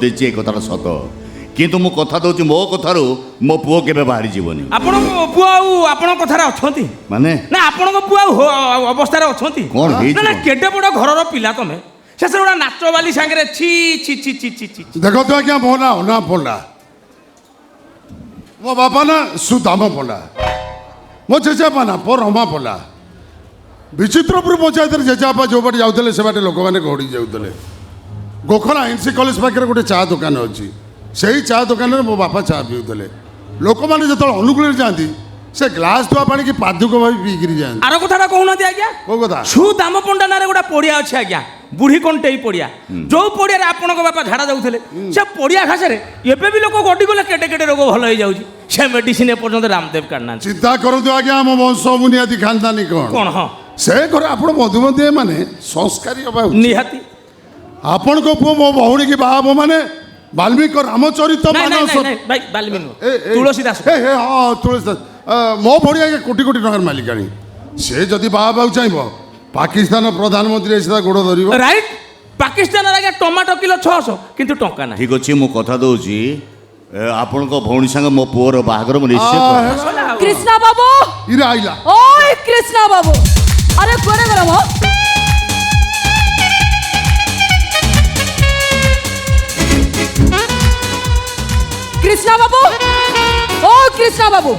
ଦେଇଛି ଏ କଥାଟା ସତ, କିନ୍ତୁ ମୁଁ କଥା ଦଉଛି ମୋ କଥାରୁ ମୋ ପୁଅ କେବେ ବାହାରି ଯିବନି। ଆପଣଙ୍କ ପୁଅ ଆଉ ଆପଣଙ୍କ କଥାରେ ଅଛନ୍ତି ମାନେ ନା? ଆପଣଙ୍କ ପୁଅ ଆଉ ଅବସ୍ଥାରେ ଅଛନ୍ତି କ'ଣ ହେଇଛି? ନା କେଡ଼େ ବଡ଼ ଘରର ପିଲା ତମେ, ଶେଷରେ ଗୋଟେ ନାଚ ବାଲି ସାଙ୍ଗରେ ଛି ଛି ଛି ଛି ଛି ଛି। ଦେଖନ୍ତୁ ଆଜ୍ଞା, ମୋ ନା ଅନା ପଣ୍ଡା, ମୋ ବାପା ନା ସୁଦାମ ପଣ୍ଡା, ମୋ ଜେଜେବାପା ନା ରମା ପଣ୍ଡା। ବିଚିତ୍ରପୁର ପଞ୍ଚାୟତରେ ଜେଜେବାପା ଯେଉଁ ବାଟେ ଯାଉଥିଲେ ସେ ବାଟେ ଲୋକମାନେ ଗଡ଼ି ଯାଉଥିଲେ। ଗୋଖଲା ଏନ୍ସି କଲେଜ ପାଖରେ ଗୋଟେ ଚା ଦୋକାନ ଅଛି, ସେଇ ଚା ଦୋକାନରେ ମୋ ବାପା ଚା ପିଉଥିଲେ। ଲୋକମାନେ ଯେତେବେଳେ ଅନୁକୂଳରେ ଯାଆନ୍ତି ସେ ଗ୍ଲାସ୍ ଧୁଆ ପାଣିକି ପାଦୁକ ଭାବି ପିଇକିରି ଯାଆନ୍ତି। ଆର କଥାଟା କହୁନାହାନ୍ତି ଆଜ୍ଞା। କୋଉ କଥା? ସୁଦାମ ପଣ୍ଡା ନାଁରେ ଗୋଟେ ପଡ଼ିଆ ଅଛି ଆଜ୍ଞା, ବୁଢ଼ୀ କଣ୍ଟେଇ ପଡ଼ିଆ। ଯୋଉ ପଡ଼ିଆରେ ଆପଣଙ୍କ ବାପା ଝାଡ଼ା ଯାଉଥିଲେ, ସେ ପଡ଼ିଆ ଘାସରେ ଏବେ ବି ଲୋକ ଗଡ଼ି ଗଲେ କେଡ଼େ କେଡ଼େ ରୋଗ ଭଲ ହେଇଯାଉଛି। ସେ ମେଡିସିନ ଏପର୍ଯ୍ୟନ୍ତ ରାମଦେବ କାଢିନାହାନ୍ତି। ଚିନ୍ତା କରନ୍ତୁ ଆଜ୍ଞା, ଆମ ବଂଶ ବୁନିଆଦି ଖାନଦାନୀ କ'ଣ? ହଁ, ସେ ଘରେ ଆପଣ ବନ୍ଧୁବନ୍ଧୁ ମାନେ ସଂସ୍କାରୀ ହେବା ଉଚିତ। ନିହାତି। ଆପଣଙ୍କ ପୁଅ ମୋ ଭଉଣୀ କି ବାହା ହବ ମାନେ ବାଲ୍ମୀକି ରାମଚରିତ ମାନସ ତୁଳସୀ ଦାସ। ହଁ, ତୁଳସୀ ଦାସ। ମୋ ଭଉଣୀ ଆଜ୍ଞା କୋଟି କୋଟି ଟଙ୍କାର ମାଲିକାଣୀ। ସେ ଯଦି ବାହା ହେବାକୁ ଚାହିଁବ, ପାକିସ୍ତାନ ପ୍ରଧାନମନ୍ତ୍ରୀ ଆସି ତା ଗୋଡ଼ ଧରିବ। ରାଇଟ୍। ପାକିସ୍ତାନରେ ଆଜ୍ଞା ଟମାଟୋ କିଲୋ 600, କିନ୍ତୁ ଟଙ୍କା ନାହିଁ। ଠିକ ଅଛି, ମୁଁ କଥା ଦଉଛି ଆପଣଙ୍କ ଭଉଣୀ ସାଙ୍ଗେ ମୋ ପୁଅର ବାହାଘର ମୁଁ ନିଶ୍ଚୟ କରିବି। কৃষ্ণা বাবু, ଇରେ ଆଇଲା। ওই কৃষ্ণা বাবু, আরে কোনে গেল মো? কৃষ্ণা বাবু, ও কৃষ্ণা বাবু,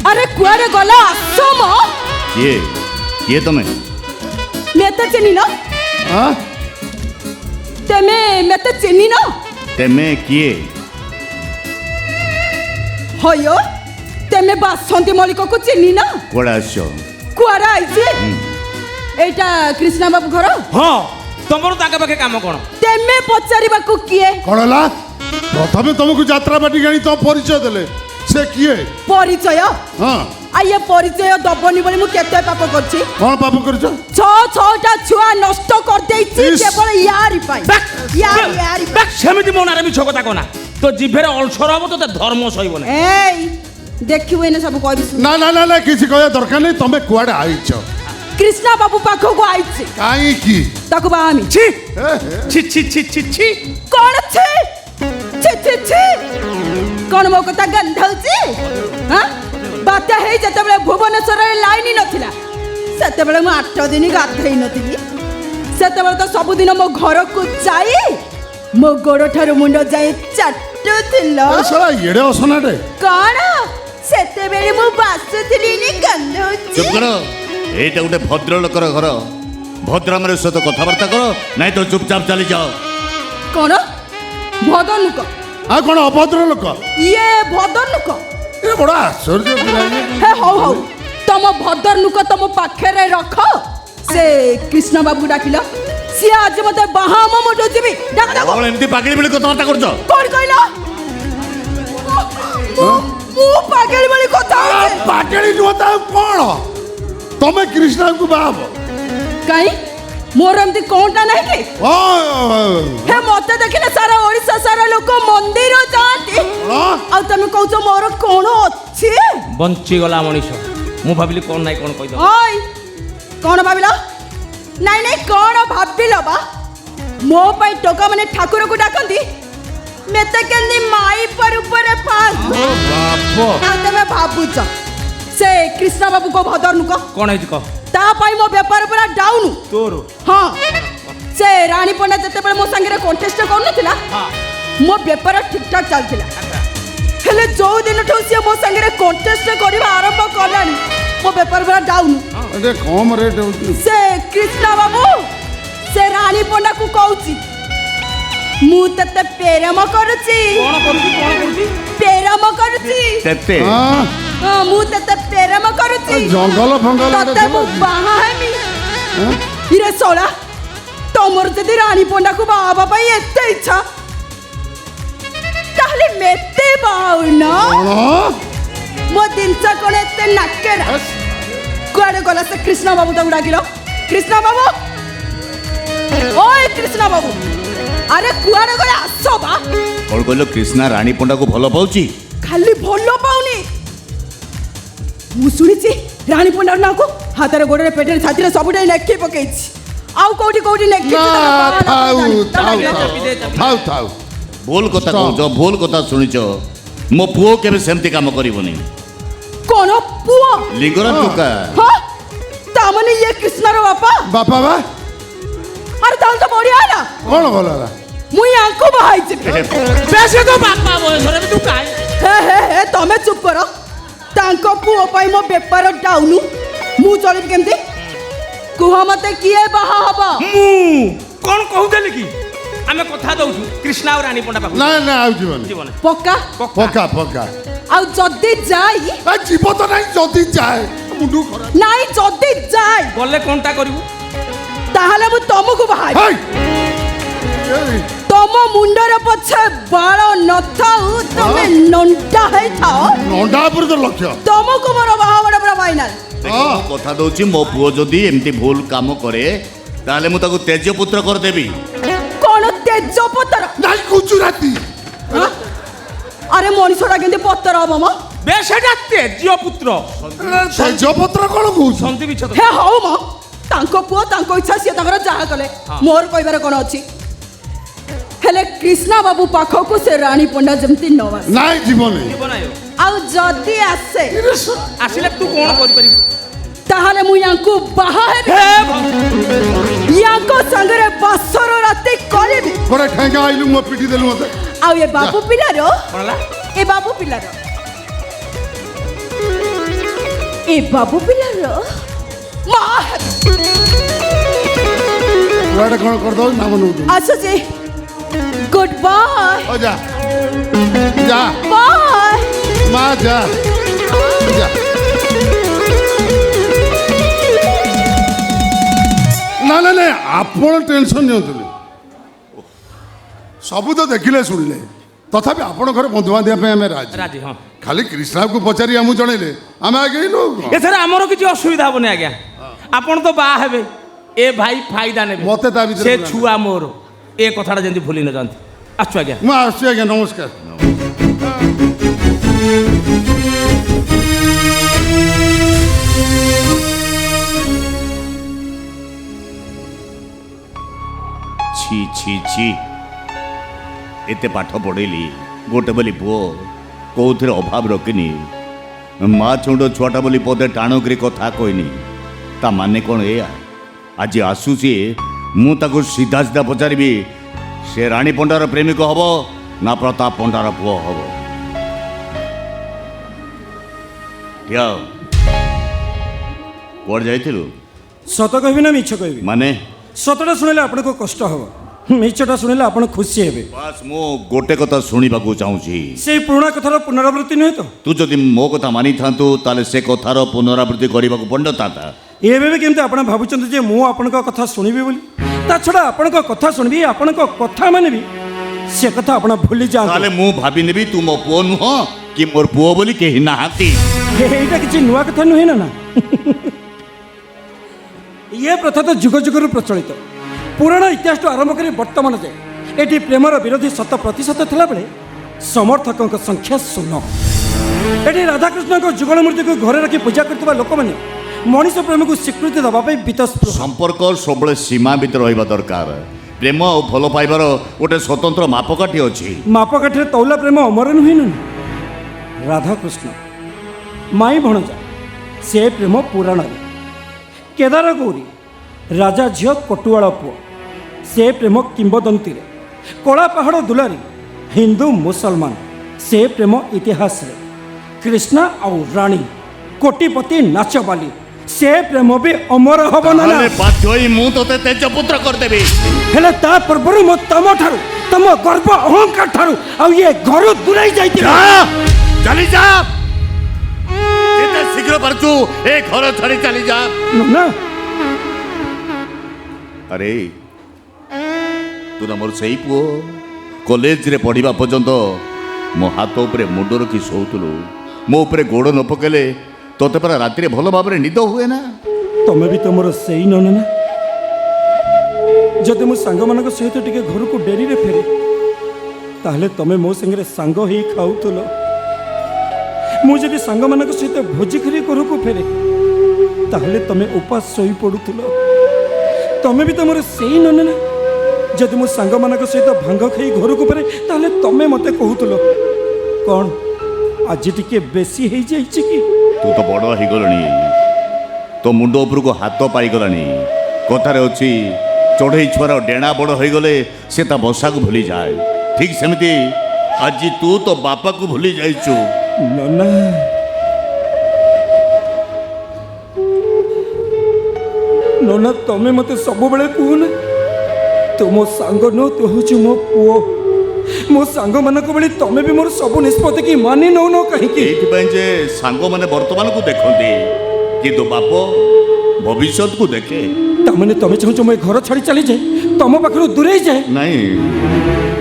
আরে কুয়ারে গলা আসো মো? କିଏ କିଏ ତମେ? মেতে চিনি না? ହଁ? তেমে মেতে চিনি না? ତେମେ କିଏ? হয়ো তেমে বাসন্তী মল্লিকକୁ চিনি না? କୁଆଡ଼େ ଆସିଛ? কুয়ারে আইছি। এইটা কৃষ্ণা বাবু ঘর? ହଁ, ତମର ତାଙ୍କ ପାଖେ କାମ କ'ଣ? তেমে পচারিବାକୁ কিଏ? କ'ଣ ହେଲା? ପ୍ରଥମେ ତମକୁ ଯାତ୍ରା ବାଟି ଗାଣି ତମ ପରିଚୟ ଦେଲେ, ସେ କିଏ? পরিচয়? ହଁ, আইয়ে পরিচয় দবনি বলি মু কেতে পাপ করছি। କ'ଣ ପାପ କରିଛ? ছটা ছুয়া নষ্ট করদেইছি ইস! কেবল ইয়ারি পাই। ইয়ারি পাই। ସେମିତି ମୋ ନାଁରେ ମିଛ କଥା କହନା। ତୋ ଜିଭରେ ଅଳସର ହବ, ତୋତେ ଧର୍ମ ସହିବ ନା। এই দেখিব এনে সব কইবি। ନା ନା ନା ନା, କିଛି କହିବା ଦରକାର ନାହିଁ। ତମେ କୁଆଡ଼େ ଆଇଛ? কৃষ্ণা বাবু পাখকু আইছি, କାହିଁକି? তাকু বাহামি। ছি ছি ছি ছি ছি ছি। কোন ছি? ছি ছি ছি। কোন মো কথা গন্ধাউছি? হ্যাঁ? বাত্যা হেই যেতেবেলে ভুবনেশ্বরের লাইন নথিলা, সেতেবেলে মু 8 দিন গাধেই নথিলি। সেতেবেলে তো ସବୁদিন মো ঘরকু যাই মো গোড় ঠারু মুন্ড যাই চাটুথিল। ଏ ଶଳା ଏଡ଼େ ଅସନାଟେ। କଣ ସେତେବେଳେ ମୁଁ ବାସୁଥିଲି ନି ଗନ୍ଧଉଛି। ଚୁପ କର, ଏଇଟା ଗୋଟେ ଭଦ୍ର ଲୋକର ଘର। ଭଦ୍ରାମର ସହିତ କଥାବାର୍ତ୍ତା କର, ନାଇଁ ତ ଚୁପଚାପ ଚାଲିଯାଅ। କଣ ଭଦ ଲୁକ? ଆଉ କ'ଣ ଅଭଦ୍ର ଲୋକ? ଇଏ ଭଦ ଲୁକ? ଏ ବଡ଼ ଆଶ୍ଚର୍ଯ୍ୟ ପିଲା ଇଏ। ହେ ହଉ ହଉ, ତମ ଭଦର ଲୁକ ତମ ପାଖରେ ରଖ। ସେ କୃଷ୍ଣ ବାବୁ ଡାକିଲ, ସିଏ ଆଜି ମତେ ବାହାମ ମୁଁ ଡୁଚିବି। ଡାକ ଡାକ। କ'ଣ ଏମିତି ପାଗଳି ବୋଲି କଥାବାର୍ତ୍ତା କରୁଛ? କଣ କହିଲ? ମୁଁ ପାଗଳି ଭଳି କଥା ହଉଛି? ପାଗଳି ନୁହଁ ତ ଆଉ କ'ଣ? ତମେ କୃଷ୍ଣଙ୍କୁ ବାହା ହବ? କାଇଁ ମୋର ଏମିତି କଣଟା ନାହିଁ କି? ହେ ମତେ ଦେଖିଲେ ସାରା ଓଡ଼ିଶା ସାରା ଲୋକ ମନ୍ଦିର ଯାଆନ୍ତି, ଆଉ ତମେ କହୁଛ ମୋର କଣ ଅଛି? ବଞ୍ଚିଗଲା ମଣିଷ। ମୁଁ ଭାବିଲି କ'ଣ ନାଇଁ କ'ଣ କହିଦ। ଓଇ କଣ ଭାବିଲ? ନାଇଁ ନାଇଁ କଣ ଭାବିଲ ବା? ମୋ ପାଇଁ ଟୋକା ମାନେ ଠାକୁରକୁ ଡାକନ୍ତି, ମେତେ କେନ୍ତି ମାଇ પર ଉପରେ ଫାସ। ଆଉ ତମେ ଭାବୁଛ ସେ କୃଷ୍ଣ ବାବୁ କୋ ଭଦର ନୁକ? କ'ଣ ହେଇଛି କହ? ତା ପାଇଁ ମୋ ବେପାର ପୁରା ଡାଉନ। ତୋର? ହଁ, ସେ ରାଣୀ ପଣ୍ଡା ଯେତେବେଳେ ମୋ ସାଙ୍ଗରେ କଣ୍ଟେଷ୍ଟ କରୁନଥିଲା, ମୋ ବେପାର ଠିକ ଠାକ ଚାଲିଥିଲା। ହେଲେ ଯୋଉ ଦିନଠୁ ସିଏ ମୋ ସାଙ୍ଗରେ କଣ୍ଟେଷ୍ଟ କରିବା ଆରମ୍ଭ କଲାଣି, ମୋ ବେପାର ପୁରା ଡାଉନ। ଟିକେ କମ ରେଟ୍ ହେଉଛି। ସେ କୃଷ୍ଣ ବାବୁ ସେ ରାଣୀ ପଣ୍ଡାକୁ କହୁଛି, ମୁଁ ତତେ ପ୍ରେମ କରୁଛି। କ'ଣ କରୁଛି? କ'ଣ କରୁଛି? ପ୍ରେମ କରୁଛି। ତେତେ ହଁ, ହଁ, ମୁଁ ତତେ ପ୍ରେମ କରୁଛି। ଜଙ୍ଗଲ ଫଙ୍ଗଲ ତତେ ମୁଁ ବାହା ହେମି। ଇରେ ଶଳା, ତମର ଯଦି ରାଣୀ ପଣ୍ଡାକୁ ବାହା ହେବା ପାଇଁ ଏତେ ଇଚ୍ଛା, ତାହେଲେ ମେତେ ବାହାଉନ। ମୋ ଜିନିଷ କ'ଣ ଏତେ ନାକେରା? କୁଆଡ଼େ ଗଲା ସେ କୃଷ୍ଣ ବାବୁ? ତାକୁ ଡାକିଲ। କୃଷ୍ଣ ବାବୁ, ଓଏ କୃଷ୍ଣ ବାବୁ, ଆରେ କୁଆଡ଼େ ଗଲେ? ଆସ ବା। କ'ଣ କହିଲ? କୃଷ୍ଣା ରାଣୀ ପଣ୍ଡାକୁ ଭଲ ପାଉଛି? ଖାଲି ଭଲ ପାଉନି, ମୁଁ ଶୁଣିଛି ରାଣୀ ପଣ୍ଡାର ନାଁକୁ ହାତରେ ଗୋଡ଼ରେ ପେଟରେ ଛାତିରେ ସବୁଠି ଲେଖି ପକେଇଛି। ଆଉ କୋଉଠି କୋଉଠି ଲେଖି? ଥାଉ ଥାଉ ଥାଉ ଥାଉ। ଭୁଲ କଥା Stop. କହୁଛ, ଭୁଲ କଥା ଶୁଣିଛ। ମୋ ପୁଅ କେବେ ସେମିତି କାମ କରିବନି। কোন পুয়া ଲିଙ୍ଗରାଜ ଟୋକା হ্যাঁ তার মানে ইয়ে কৃষ্ণর বাপা ବାପା ବା আরে তাহলে তো বড়িয়া না କ'ଣ ଭଲ ହେଲା মুই আঙ্কু বাহাইছি বেশি তো বাপা বয়সরে তু কাই হে হে হে তমে চুপ কর তাঙ্ক পুଅ ପାଇଁ ମୋ ବେପାର ଡାଉନୁ ମୁଁ ଚଳିବି କେମିତି କୁହ ମତେ କିଏ ବାହା ହବ ମୁଁ କଣ କହୁଥିଲି କି ଆମେ କଥା ଦଉଛୁ କୃଷ୍ଣା ଆଉ ରାଣୀ ପଣ୍ଡା ପାଖକୁ ନା ନା ଆଉ ଯିବନି ଜୀବନ ପକ୍କା ପକ୍କା ପକ୍କା ଆଉ ଯଦି ଯାଇ ଏ ଯିବ ତ ନାହିଁ ଯଦି ଯାଏ ମୁଣ୍ଡ ଖରାପ ନାଇଁ ଯଦି ଯାଇ ଗଲେ କଣଟା କରିବୁ ତାହେଲେ ମୁଁ ତମକୁ ବାହାଇବି ହେଇ! ଏଇ, ତମ ମୁଣ୍ଡରେ ପଛେ ବାଳ ନଥାଉ ତମେ ନଣ୍ଡା ହେଇଥାଅ ନଣ୍ଡା ଉପରେ ତ ଲକ୍ଷ୍ୟ ତମକୁ ମୋର ବାହା ହବାର ପୁରା ଫାଇନାଲ ଦେଖ, ମୁଁ କଥା ଦଉଛି ମୋ ପୁଅ ଯଦି ଏମିତି ଭୁଲ କାମ କରେ ତାହେଲେ ମୁଁ ତାକୁ ତେଜପୁତ୍ର କରିଦେବି। କଣ ତେଜପତ୍ର ନାଇଁ ଗୁଜୁରାତି ଆଁ? ଆରେ ମଣିଷଟା କେମିତି ପତର ହବ ମ বে সেটা তেজ্য পুত্র ତେଜପତ୍ର କ'ଣ କହୁଛୁ সন্ধি বিচ্ছেদ ହେ ହଉ ମ ତାଙ୍କ ପୁଅ ତାଙ୍କ ଇଚ୍ଛା ସିଏ ତାଙ୍କର ଯାହା କଲେ ମୋର କହିବାର କ'ଣ ଅଛି ହେଲେ କୃଷ୍ଣା ବାବୁ ପାଖକୁ ସେ ରାଣୀ ପଣ୍ଡା ଯେମିତି ନ ଆସେ ନାଇଁ ଯିବନି বনায় ଆଉ ଯଦି ଆସେ আসলে তু কোন করি পারিবু ତାହେଲେ ମୁଁ ୟାଙ୍କୁ ବାହା ହେବି হে ୟାଙ୍କ ସାଙ୍ଗରେ ବାସର ରାତି କରିବି ଗୋଟେ ଠେଙ୍ଗା ଆଇଲୁ ମୋ ପିଟି ଦେଲୁ ମତେ ଆଉ ଏ ବାବୁ ପିଲାର কোনলা ଏ ବାବୁ ପିଲାର ଏ ବାବୁ ପିଲାର ମା ହେବି। କୁଆଡ଼େ କ'ଣ କରିଦେବୁ ନାମ ନେଉଛୁ ଆସୁଛି ଗୁଡ୍ ବାଏ ହଉ ଯା ଯା ବାଏ ମା ଯା ଯା ନା ନା ନା ଆପଣ ଟେନସନ୍ ନିଅନ୍ତୁନି ସବୁ ତ ଦେଖିଲେ ଶୁଣିଲେ ତଥାପି ଆପଣ ଘରେ ବନ୍ଧୁବାନ୍ଧିବା ପାଇଁ ଆମେ ରାଜି রাজি হ্যাঁ ଖାଲି କୃଷ୍ଣାକୁ ପଚାରି ଆମକୁ ଜଣେଇଲେ ଆମେ ଆଗେଇଲୁ এছাড়া আমার কিছু অসুবিধা হবনি আজ্ঞা আপন তো বাহা হেবে এ ভাই ফায়দা নেবে মতে তা ভিতরে সে পুরা ছুয়া মোর এ কথাটা যেମିତି ভুলি ন যাতে আসছো আজ্ঞা ମୁଁ ଆସୁଛି ଆଜ୍ଞା ନମସ୍କାର ছি ছি ছি ଏତେ ପାଠ ପଢ଼େଇଲି ଗୋଟେ ବୋଲି ପୁଅ କୋଉଥିରେ ଅଭାବ ରଖିନି ମା ଛୁଣ୍ଡ ଛୁଆଟା ବୋଲି ପଦେ ଟାଣକରି କଥା କହିନି ତା ମାନେ କ'ଣ ଏଇଆ ଆଜି ଆସୁଛି ମୁଁ ତାକୁ ସିଧା ସିଧା ପଚାରିବି ସେ ରାଣୀ ପଣ୍ଡାର ପ୍ରେମିକ ହବ ନା ପ୍ରତାପ ପଣ୍ଡାର ପୁଅ ହବ ଠିଆ ହୋ। କୁଆଡ଼େ ଯାଇଥିଲୁ ସତ କହିବି ନା ମିଛ କହିବି ମାନେ ସତଟା ଶୁଣିଲେ ଆପଣଙ୍କୁ କଷ୍ଟ ହେବ ମିଛଟା ଶୁଣିଲେ ଆପଣ ଖୁସି ହେବେ ବାସ୍ ମୁଁ ଗୋଟେ କଥା ଶୁଣିବାକୁ ଚାହୁଁଛି ସେଇ ପୁରୁଣା କଥାର ପୁନରାବୃତ୍ତି ନୁହେଁ ତ ତୁ ଯଦି ମୋ କଥା ମାନିଥାନ୍ତୁ ତାହେଲେ ସେ କଥାର ପୁନରାବୃତ୍ତି କରିବାକୁ ପଡ଼ିନଥାନ୍ତା ଏବେ ବି କେମିତି ଆପଣ ଭାବୁଛନ୍ତି ଯେ ମୁଁ ଆପଣଙ୍କ କଥା ଶୁଣିବି ବୋଲି ତା ଛଡ଼ା ଆପଣଙ୍କ କଥା ଶୁଣିବି ଆପଣଙ୍କ କଥା ମାନିବି ସେ କଥା ଆପଣ ଭୁଲି ତାହେଲେ ଯାଆନ୍ତୁ ମୁଁ ଭାବିନେବି ତୁ ମୋ ପୁଅ ନୁହଁ କି ମୋର ପୁଅ ବୋଲି କେହି ନାହାନ୍ତି ଏଇଟା କିଛି ନୂଆ କଥା ନୁହେଁ ନା ଇଏ ପ୍ରଥା ତ ଯୁଗ ଯୁଗରୁ ପ୍ରଚଳିତ ପୁରାଣ ଇତିହାସଠୁ ଆରମ୍ଭ କରି ବର୍ତ୍ତମାନ ଯାଏ ଏଠି ପ୍ରେମର ବିରୋଧୀ 100% ଥିଲାବେଳେ ସମର୍ଥକଙ୍କ ସଂଖ୍ୟା 0 ଏଠି ରାଧାକୃଷ୍ଣଙ୍କ ଯୁଗଳ ମୂର୍ତ୍ତିକୁ ଘରେ ରଖି ପୂଜା କରୁଥିବା ଲୋକମାନେ ମଣିଷ ପ୍ରେମକୁ ସ୍ୱୀକୃତି ଦେବା ପାଇଁ ବିତସ୍ପୃହ ସମ୍ପର୍କ ସବୁବେଳେ ସୀମା ଭିତରେ ରହିବା ଦରକାର ପ୍ରେମ ଆଉ ଭଲ ପାଇବାର ଗୋଟେ ସ୍ୱତନ୍ତ୍ର ମାପକାଠି ଅଛି ମାପକାଠିରେ ତୈଳ ପ୍ରେମ ଅମର ନୁହେଁ ନା ରାଧାକୃଷ୍ଣ ମାଇ ଭଣଜା ସେ ପ୍ରେମ ପୁରାଣରେ କେଦାର ଗୌରୀ ରାଜା ଝିଅ କଟୁଆଳ ପୁଅ ସେ ପ୍ରେମ କିମ୍ବଦନ୍ତୀରେ କଳା ପାହାଡ଼ ଦୁଲାରୀ ହିନ୍ଦୁ ମୁସଲମାନ ସେ ପ୍ରେମ ଇତିହାସରେ କୃଷ୍ଣା ଆଉ ରାଣୀ କୋଟିପତି ନାଚବାଲି ସେ ପ୍ରେମ ବି ଅମର ହବ ନା ନା ତାହେଲେ ବାଧ୍ୟ ହୋଇ ମୁଁ ତୋତେ ତେଜପୁତ୍ର କରିଦେବି ହେଲେ ତା ପୂର୍ବରୁ ମୁଁ ତମଠାରୁ ତମ ଗର୍ବ ଅହଙ୍କାର ଠାରୁ ଆଉ ଇଏ ଘରୁ ଦୂରେଇ ଯାଇଥିଲି ଯା ଚାଲି ଯା ଯେତେ ଶୀଘ୍ର ପାରୁଛୁ ଏ ଘର ଛାଡ଼ି ଚାଲି ଯା ନା ଆରେ ତୁ ନା ମୋର ସେଇ ପୁଅ କଲେଜରେ ପଢ଼ିବା ପର୍ଯ୍ୟନ୍ତ ମୋ ହାତ ଉପରେ ମୁଣ୍ଡ ରଖି ଶୋଉଥିଲୁ ମୋ ଉପରେ ଗୋଡ଼ ନ ପକେଇଲେ ତୋତେ ପରା ରାତିରେ ଭଲ ଭାବରେ ନିଦ ହୁଏ ନା ତମେ ବି ତମର ସେଇ ନନା ନା ଯଦି ମୁଁ ସାଙ୍ଗମାନଙ୍କ ସହିତ ଟିକେ ଘରକୁ ଡେରିରେ ଫେରେ ତାହେଲେ ତମେ ମୋ ସାଙ୍ଗରେ ସାଙ୍ଗ ହେଇ ଖାଉଥିଲ ମୁଁ ଯଦି ସାଙ୍ଗମାନଙ୍କ ସହିତ ଭୋଜି କରି ଘରକୁ ଫେରେ ତାହେଲେ ତମେ ଉପାସ ଶୋଇ ପଡ଼ୁଥିଲ ତମେ ବି ତମର ସେଇ ନନା ନା ଯଦି ମୁଁ ସାଙ୍ଗମାନଙ୍କ ସହିତ ଭାଙ୍ଗ ଖାଇ ଘରକୁ ଫେରେ ତାହେଲେ ତମେ ମୋତେ କହୁଥିଲ କ'ଣ ଆଜି ଟିକେ ବେଶୀ ହେଇଯାଇଛି କି? ତୁ ତ ବଡ଼ ହେଇଗଲଣି, ତୋ ମୁଣ୍ଡ ଉପରକୁ ହାତ ପାଇଗଲାଣି। କଥାରେ ଅଛି ଚଢ଼େଇ ଛୁଆର ଡେଣା ବଡ଼ ହେଇଗଲେ ସେ ତା ବସାକୁ ଭୁଲିଯାଏ। ଠିକ୍ ସେମିତି ଆଜି ତୁ ତୋ ବାପାକୁ ଭୁଲି ଯାଇଛୁ। ନନା ନନା ତମେ ମୋତେ ସବୁବେଳେ କୁହନା ତୁ ମୋ ସାଙ୍ଗ ନୁହଁ, ତୁ ହଉଛି ମୋ ପୁଅ। ମୋ ସାଙ୍ଗମାନଙ୍କ ଭଳି ତମେ ବି ମୋର ସବୁ ନିଷ୍ପତ୍ତି କି ମାନି ନଉନ କାହିଁକି? ଏଇଥିପାଇଁ ଯେ ସାଙ୍ଗମାନେ ବର୍ତ୍ତମାନକୁ ଦେଖନ୍ତି କିନ୍ତୁ ବାପ ଭବିଷ୍ୟତକୁ ଦେଖେ। ତାମାନେ ତମେ ଚାହୁଁଛ ମୁଁ ଏ ଘର ଛାଡ଼ି ଚାଲିଯାଏ, ତମ ପାଖରୁ ଦୂରେଇ ଯାଏ? ନାଇଁ,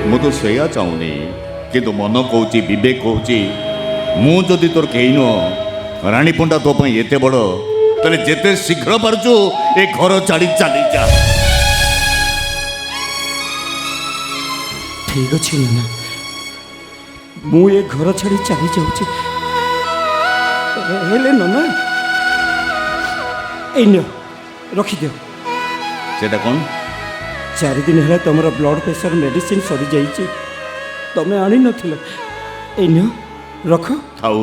ମୁଁ ତ ସେଇଆ ଚାହୁଁନି, କିନ୍ତୁ ମନ କହୁଛି, ବିବେକ କହୁଛି ମୁଁ ଯଦି ତୋର କେହି ନୁହଁ, ରାଣୀ ପଣ୍ଡା ତୋ ପାଇଁ ଏତେ ବଡ଼, ତାହେଲେ ଯେତେ ଶୀଘ୍ର ପାରୁଛୁ ଏ ଘର ଛାଡ଼ି ଚାଲିଯା। ଠିକ୍ ଅଛି ନନା, ମୁଁ ଏ ଘର ଛାଡ଼ି ଚାଲି ଯାଉଛି। ହେଲେ ନନା ଏଇ ନିଅ ରଖିଦିଅ। ସେଟା କ'ଣ? 4 ଦିନ ହେଲା ତମର ବ୍ଲଡ଼ ପ୍ରେସର ମେଡ଼ିସିନ ସରିଯାଇଛି, ତମେ ଆଣିନଥିଲ। ଏଇ ନିଅ ରଖ। ଥାଉ,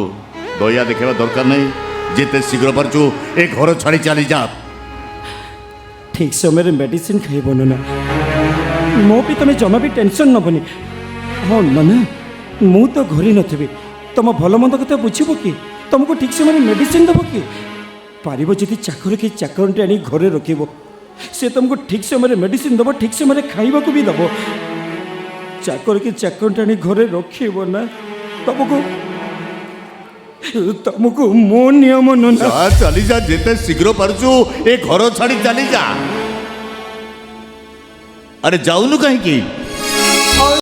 ଦୟା ଦେଖେଇବା ଦରକାର ନାହିଁ। ଯେତେ ଶୀଘ୍ର ପାରୁଛୁ ଏ ଘର ଛାଡ଼ି ଚାଲିଯା। ଠିକ୍ ସମୟରେ ମେଡ଼ିସିନ ଖାଇବ ନନା, ମୋ ବି ତମେ ଜମା ବି ଟେନସନ୍ ନେବନି। ହଁ ନନା, ମୁଁ ତ ଘରେ ନଥିବି, ତମ ଭଲ ମନ୍ଦ କଥା ବୁଝିବ କି? ତମକୁ ଠିକ୍ ସମୟରେ ମେଡ଼ିସିନ ଦେବ କି? ପାରିବ ଯଦି ଚାକର କି ଚାକରଟେ ଆଣି ଘରେ ରଖିବ, ସେ ତମକୁ ଠିକ୍ ସମୟରେ ମେଡ଼ିସିନ ଦେବ, ଠିକ୍ ସମୟରେ ଖାଇବାକୁ ବି ଦେବ। ଚାକର କି ଚାକରଟେ ଆଣି ଘରେ ରଖିବ ନା, ତମକୁ ମୋ ନିୟମ ନନା। ଚାଲିଯା, ଯେତେ ଶୀଘ୍ର ପାରୁଛୁ ଏ ଘର ଛାଡ଼ି ଚାଲିଯା। ଆରେ ଯାଉନୁ କାହିଁକି?